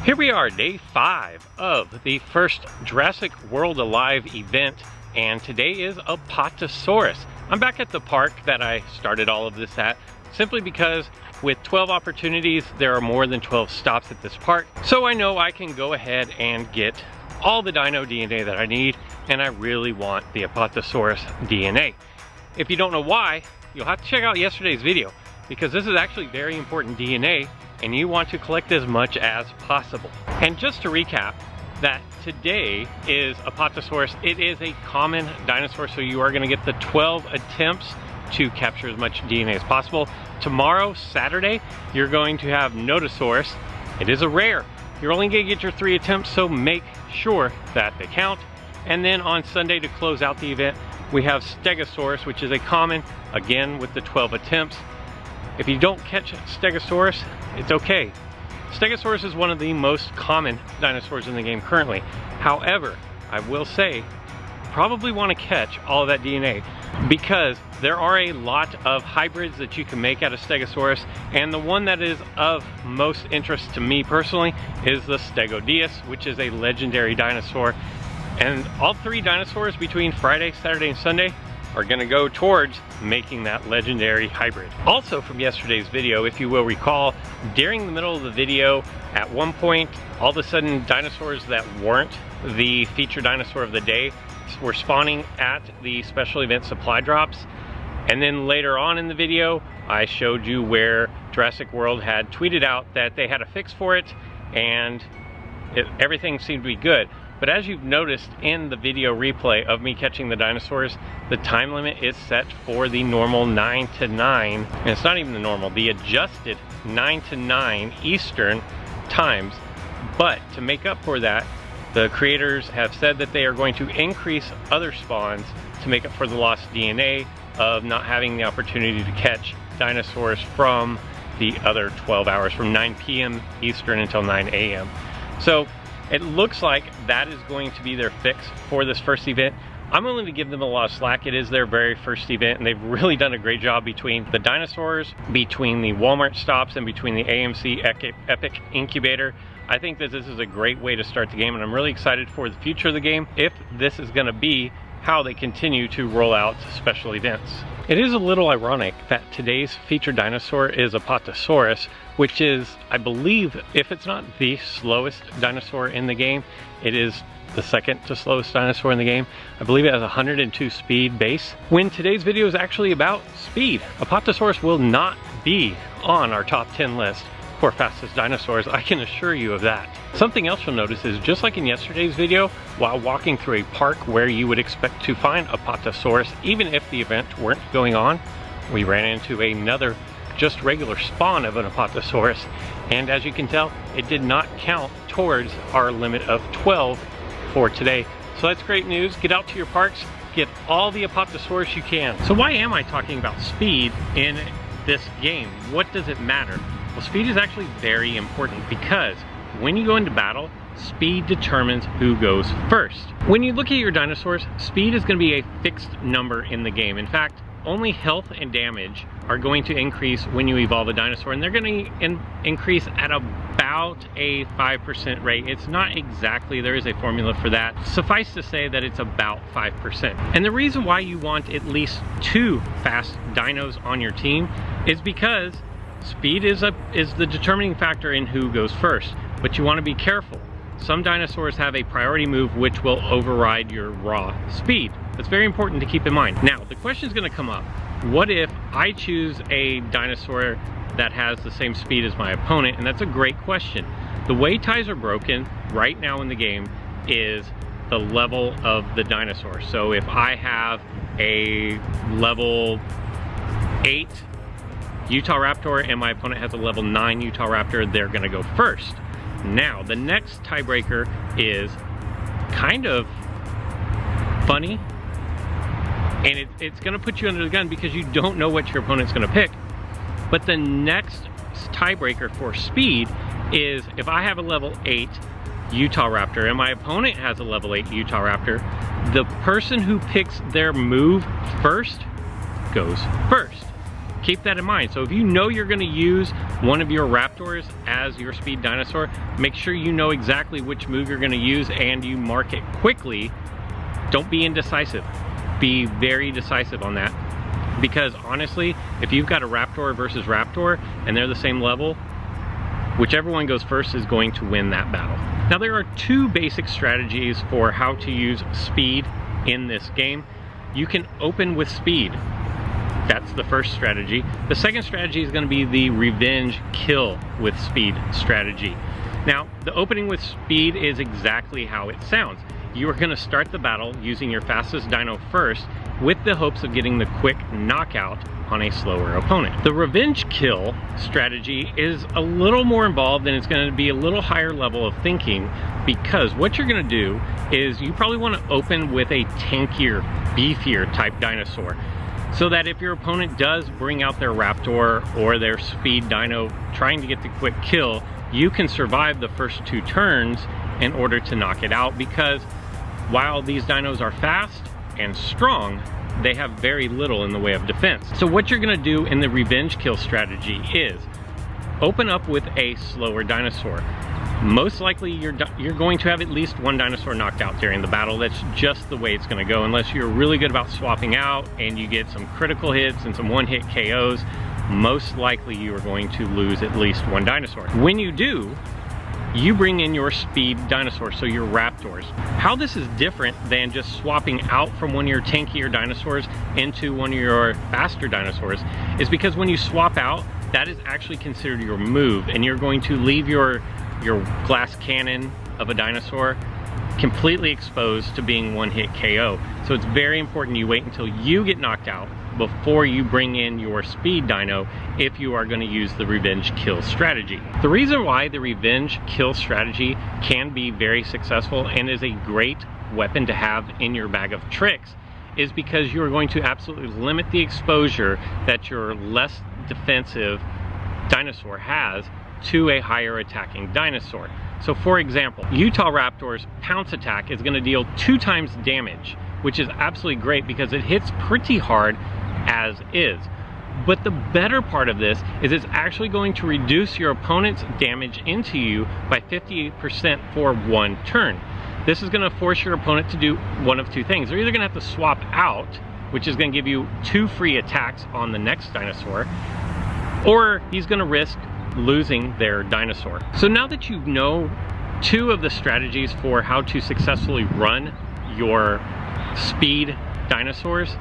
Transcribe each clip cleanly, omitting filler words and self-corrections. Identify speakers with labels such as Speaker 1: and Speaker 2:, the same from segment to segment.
Speaker 1: Here we are, day 5 of the first Jurassic World Alive event, and today is Apatosaurus. I'm back at the park that I started all of this at, simply because with 12 opportunities, there are more than 12 stops at this park. So I know I can go ahead and get all the dino DNA that I need, and I really want the Apatosaurus DNA. If you don't know why, you'll have to check out yesterday's video, because this is actually very important DNA, and you want to collect as much as possible. And just to recap, that today is Apatosaurus. It is a common dinosaur, so you are going to get the 12 attempts to capture as much DNA as possible. Tomorrow, Saturday, you're going to have Notosaurus. It is a rare. You're only going to get your 3 attempts, so make sure that they count. And then on Sunday, to close out the event, we have Stegosaurus, which is a common, again with the 12 attempts. If you don't catch Stegosaurus, it's okay. Stegosaurus is one of the most common dinosaurs in the game currently. However, I will say, probably want to catch all of that DNA, because there are a lot of hybrids that you can make out of Stegosaurus, and the one that is of most interest to me personally is the Stegosaurus, which is a legendary dinosaur. And all 3 dinosaurs between Friday, Saturday, and Sunday are going to go towards making that legendary hybrid. Also from yesterday's video, if you will recall, during the middle of the video, at one point, all of a sudden dinosaurs that weren't the featured dinosaur of the day were spawning at the special event supply drops. And then later on in the video, I showed you where Jurassic World had tweeted out that they had a fix for it, and everything seemed to be good. But as you've noticed in the video replay of me catching the dinosaurs, the time limit is set for the normal 9 to 9, and it's not even the normal, the adjusted 9 to 9 Eastern times. But to make up for that, the creators have said that they are going to increase other spawns to make up for the lost DNA of not having the opportunity to catch dinosaurs from the other 12 hours, from 9 p.m. Eastern until 9 a.m. So it looks like that is going to be their fix for this first event. I'm willing to give them a lot of slack. It is their very first event, and they've really done a great job between the dinosaurs, between the Walmart stops, and between the AMC Epic Incubator. I think that this is a great way to start the game, and I'm really excited for the future of the game, if this is going to be how they continue to roll out special events. It is a little ironic that today's featured dinosaur is Apatosaurus, which is, I believe, if it's not the slowest dinosaur in the game, it is the second to slowest dinosaur in the game. I believe it has 102 speed base, when today's video is actually about speed. Apatosaurus will not be on our top 10 list for fastest dinosaurs, I can assure you of that. Something else you'll notice is, just like in yesterday's video, while walking through a park where you would expect to find Apatosaurus, even if the event weren't going on, we ran into another just regular spawn of an Apatosaurus, and as you can tell, it did not count towards our limit of 12 for today. So that's great news. Get out to your parks, get all the Apatosaurus you can. So why am I talking about speed in this game? What does it matter? Well, speed is actually very important, because when you go into battle, speed determines who goes first. When you look at your dinosaurs, speed is going to be a fixed number in the game. In fact, only health and damage are going to increase when you evolve a dinosaur, and they're going to increase at about a 5% rate. It's not exactly, there is a formula for that. Suffice to say that it's about 5%. And the reason why you want at least 2 fast dinos on your team is because speed is the determining factor in who goes first, but you want to be careful. Some dinosaurs have a priority move which will override your raw speed. That's very important to keep in mind. Now, the question is going to come up. What if I choose a dinosaur that has the same speed as my opponent? And that's a great question. The way ties are broken right now in the game is the level of the dinosaur. So if I have a level 8 Utahraptor and my opponent has a level 9 Utahraptor, they're going to go first. Now, the next tiebreaker is kind of funny, and it's going to put you under the gun because you don't know what your opponent's going to pick. But the next tiebreaker for speed is, if I have a level 8 Utahraptor and my opponent has a level 8 Utahraptor, the person who picks their move first goes first. keep that in mind. So if you know you're gonna use one of your raptors as your speed dinosaur, make sure you know exactly which move you're gonna use and you mark it quickly. Don't be indecisive. Be very decisive on that. Because honestly, if you've got a raptor versus raptor and they're the same level, whichever one goes first is going to win that battle. Now there are two basic strategies for how to use speed in this game. You can open with speed. That's the first strategy. The second strategy is going to be the revenge kill with speed strategy. Now, the opening with speed is exactly how it sounds. You are going to start the battle using your fastest dino first with the hopes of getting the quick knockout on a slower opponent. The revenge kill strategy is a little more involved and it's going to be a little higher level of thinking, because what you're going to do is you probably want to open with a tankier, beefier type dinosaur, so that if your opponent does bring out their raptor or their speed dino trying to get the quick kill, you can survive the first 2 turns in order to knock it out, because while these dinos are fast and strong, they have very little in the way of defense. So what you're gonna do in the revenge kill strategy is open up with a slower dinosaur. Most likely you're going to have at least one dinosaur knocked out during the battle. That's just the way it's gonna go, unless you're really good about swapping out and you get some critical hits and some one-hit KOs. Most likely you are going to lose at least one dinosaur. When you do, you bring in your speed dinosaurs, so your raptors. How this is different than just swapping out from one of your tankier dinosaurs into one of your faster dinosaurs is because when you swap out, that is actually considered your move, and you're going to leave your glass cannon of a dinosaur completely exposed to being one-hit KO. So it's very important you wait until you get knocked out before you bring in your speed dino if you are going to use the revenge kill strategy. The reason why the revenge kill strategy can be very successful and is a great weapon to have in your bag of tricks is because you are going to absolutely limit the exposure that your less defensive dinosaur has to a higher attacking dinosaur. So for example, Utahraptor's pounce attack is going to deal 2 times damage, which is absolutely great because it hits pretty hard as is. But the better part of this is it's actually going to reduce your opponent's damage into you by 58% for 1 turn. This is going to force your opponent to do one of 2 things. They're either going to have to swap out, which is going to give you 2 free attacks on the next dinosaur, or he's going to risk losing their dinosaur. So now that you know 2 of the strategies for how to successfully run your speed dinosaurs,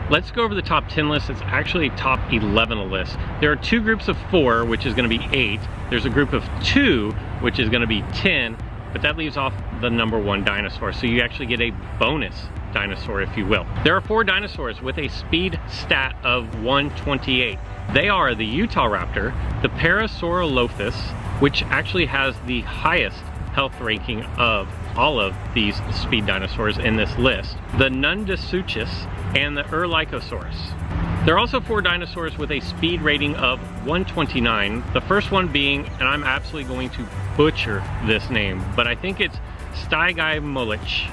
Speaker 1: let's go over the top 10 list. It's actually top 11 list. There are 2 groups of 4, which is going to be 8. There's a group of 2, which is going to be 10, but that leaves off the number 1 dinosaur. So you actually get a bonus dinosaur, if you will. There are 4 dinosaurs with a speed stat of 128. They are the Utahraptor, the Parasaurolophus, which actually has the highest health ranking of all of these speed dinosaurs in this list, the Nundasuchus, and the Stegosaurus. There are also 4 dinosaurs with a speed rating of 129. The first one being, and I'm absolutely going to butcher this name, but I think it's Stegosaurus.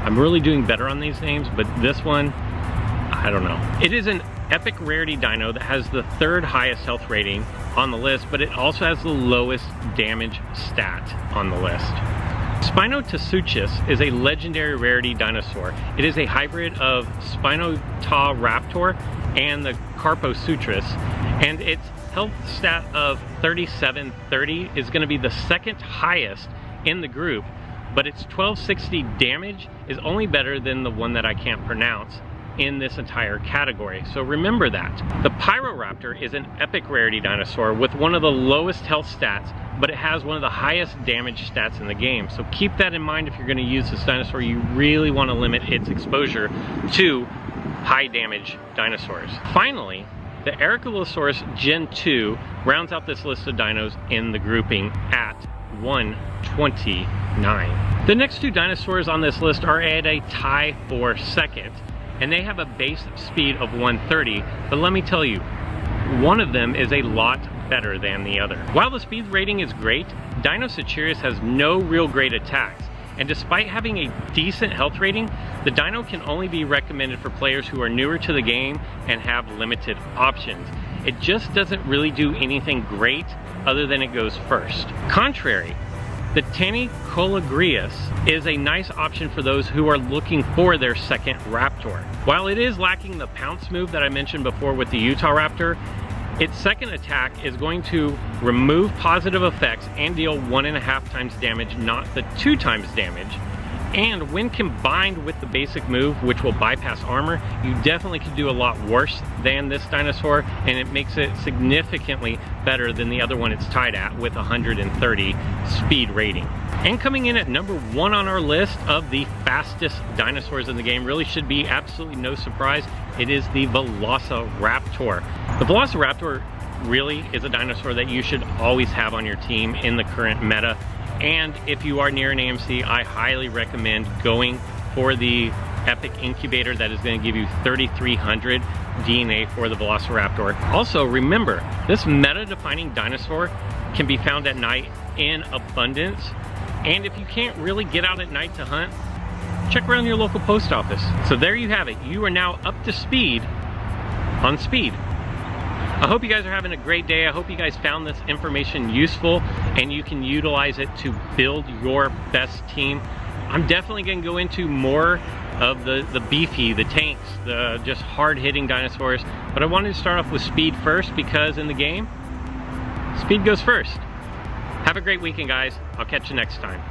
Speaker 1: I'm really doing better on these names, but this one, I don't know. It is an epic rarity dino that has the 3rd highest health rating on the list, but it also has the lowest damage stat on the list. Spinotasuchus is a legendary rarity dinosaur. It is a hybrid of Utahraptor and the Carposutrus, and its health stat of 3730 is going to be the 2nd highest in the group, but its 1260 damage is only better than the one that I can't pronounce in this entire category. So remember that. The Pyroraptor is an epic rarity dinosaur with one of the lowest health stats, but it has one of the highest damage stats in the game. So keep that in mind if you're going to use this dinosaur. You really want to limit its exposure to high damage dinosaurs. Finally, the Ericolosaurus Gen 2 rounds out this list of dinos in the grouping at 129. The next 2 dinosaurs on this list are at a tie for 2nd, and they have a base speed of 130, but let me tell you, one of them is a lot better than the other. While the speed rating is great, Dinosaurus has no real great attacks. and despite having a decent health rating, the dino can only be recommended for players who are newer to the game and have limited options. It just doesn't really do anything great other than it goes first. Contrary, the Tanicolagrius is a nice option for those who are looking for their second raptor. While it is lacking the pounce move that I mentioned before with the Utahraptor, its second attack is going to remove positive effects and deal 1.5 times damage, not the 2 times damage. And when combined with the basic move, which will bypass armor, you definitely could do a lot worse than this dinosaur, and it makes it significantly better than the other one it's tied at with 130 speed rating. And coming in at number 1 on our list of the fastest dinosaurs in the game, really should be absolutely no surprise, it is the Velociraptor. The Velociraptor really is a dinosaur that you should always have on your team in the current meta. And if you are near an AMC, I highly recommend going for the Epic Incubator that is going to give you 3,300 DNA for the Velociraptor. Also, remember, this meta-defining dinosaur can be found at night in abundance. And if you can't really get out at night to hunt, check around your local post office. So there you have it. You are now up to speed on speed. I hope you guys are having a great day. I hope you guys found this information useful and you can utilize it to build your best team. I'm definitely going to go into more of the beefy, the tanks, the just hard-hitting dinosaurs, but I wanted to start off with speed first because in the game, speed goes first. Have a great weekend, guys. I'll catch you next time.